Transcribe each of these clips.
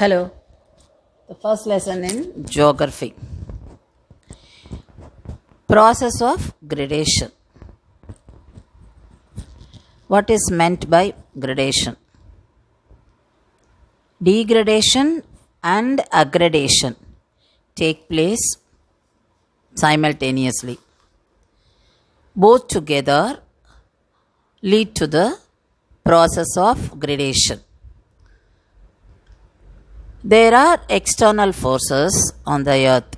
Hello, the first lesson in geography. Process of gradation. What is meant by gradation? Degradation and aggradation take place simultaneously. Both together lead to the process of gradation. There are external forces on the earth.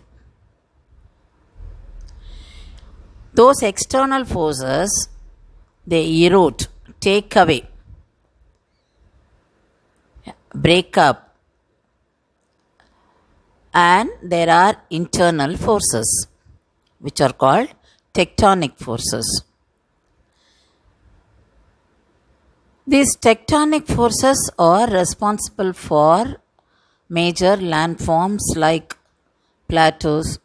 Those external forces, they erode, take away, break up, and there are internal forces which are called tectonic forces. These tectonic forces are responsible for major landforms like plateaus,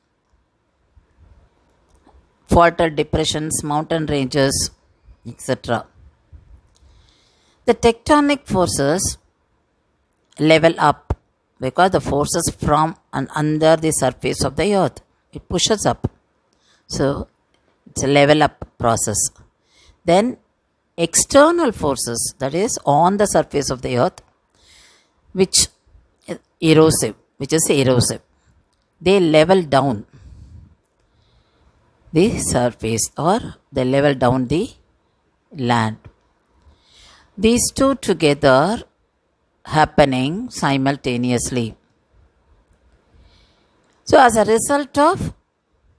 faulted depressions, mountain ranges, etc. The tectonic forces level up because the forces from and under the surface of the earth, it pushes up. So it's a level up process. Then external forces, that is on the surface of the earth, which is erosive, they level down the surface or they level down the land. These two together happening simultaneously. So as a result of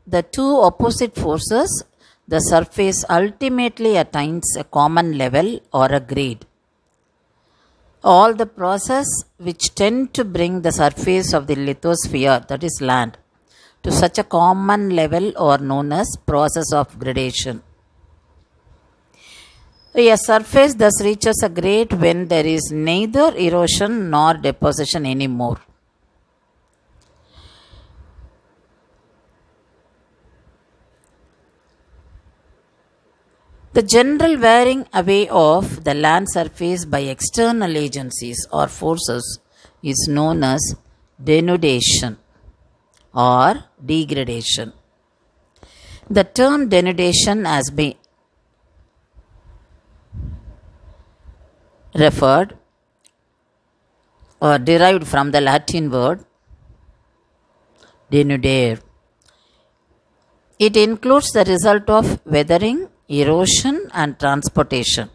the two opposite forces, the surface ultimately attains a common level or a grade. All the process which tend to bring the surface of the lithosphere, that is land, to such a common level are known as process of gradation. A surface thus reaches a grade when there is neither erosion nor deposition anymore. The general wearing away of the land surface by external agencies or forces is known as denudation or degradation. The term denudation has been referred or derived from the Latin word denudare. It includes the result of weathering, erosion and transportation.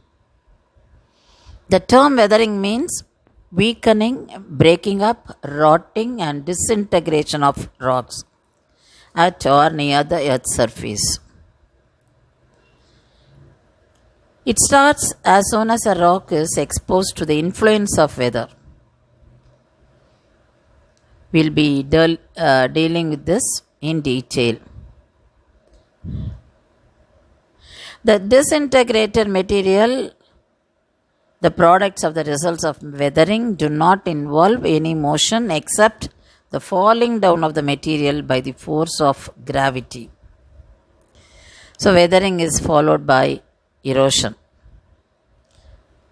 The term weathering means weakening, breaking up, rotting and disintegration of rocks at or near the earth's surface. It starts as soon as a rock is exposed to the influence of weather. We'll be dealing with this in detail. The disintegrated material, the products of the results of weathering, do not involve any motion except the falling down of the material by the force of gravity. So weathering is followed by erosion,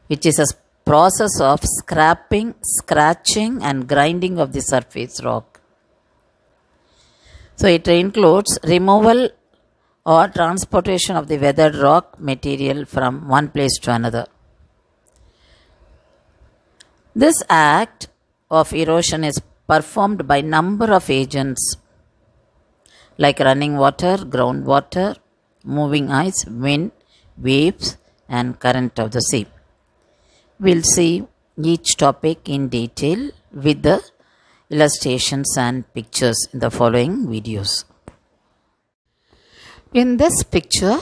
which is a process of scraping, scratching and grinding of the surface rock. So it includes removal or transportation of the weathered rock material from one place to another. This act of erosion is performed by number of agents like running water, groundwater, moving ice, wind, waves and current of the sea. We'll see each topic in detail with the illustrations and pictures in the following videos. In this picture,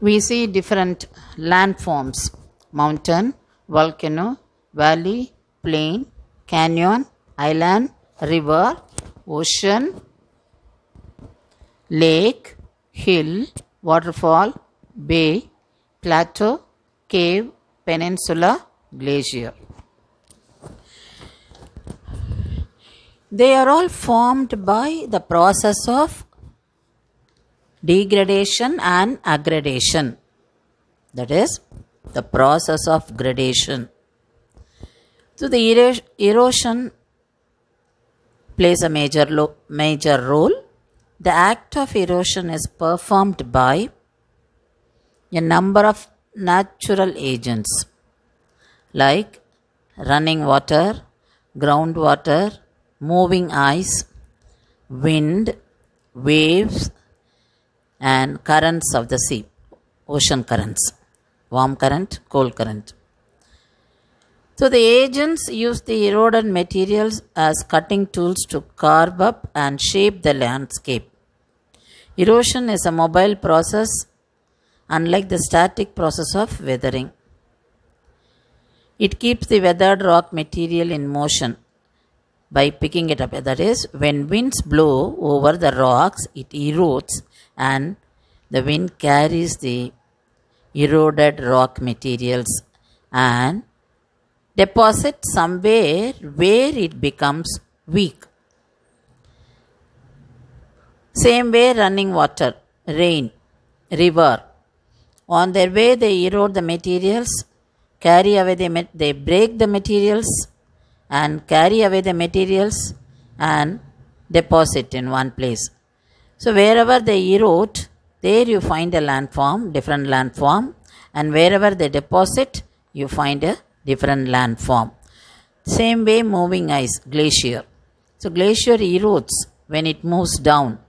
we see different landforms: mountain, volcano, valley, plain, canyon, island, river, ocean, lake, hill, waterfall, bay, plateau, cave, peninsula, glacier. They are all formed by the process of degradation and aggradation. That is the process of gradation. So the erosion plays a major role. The act of erosion is performed by a number of natural agents like running water, groundwater, moving ice, wind, waves, and currents of the sea, ocean currents, warm current, cold current. So the agents use the eroded materials as cutting tools to carve up and shape the landscape. Erosion is a mobile process, unlike the static process of weathering. It keeps the weathered rock material in motion by picking it up. That is, when winds blow over the rocks, it erodes and the wind carries the eroded rock materials and deposits somewhere where it becomes weak. Same way running water, rain, river. On their way they erode the materials, carry away they break the materials and carry away the materials and deposit in one place. So wherever they erode, there you find a landform, different landform, and wherever they deposit, you find a different landform. Same way moving ice, glacier. So glacier erodes when it moves down.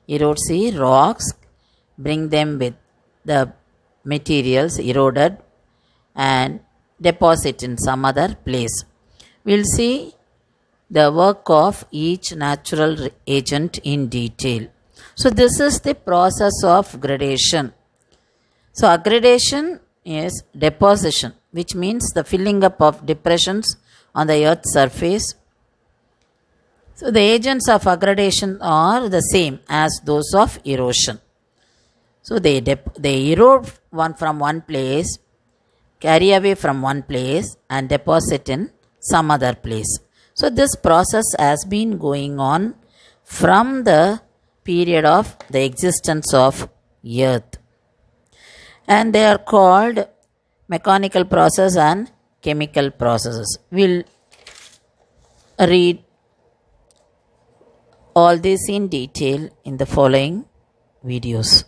Erodes the rocks, bring them with the materials eroded and deposit in some other place. We'll see the work of each natural agent in detail. So this is the process of gradation. So aggradation is deposition, which means the filling up of depressions on the earth's surface. So the agents of aggradation are the same as those of erosion. So they erode from one place, carry away from one place and deposit in some other place. So this process has been going on from the period of the existence of earth. And they are called mechanical process and chemical processes. We'll read all this in detail in the following videos.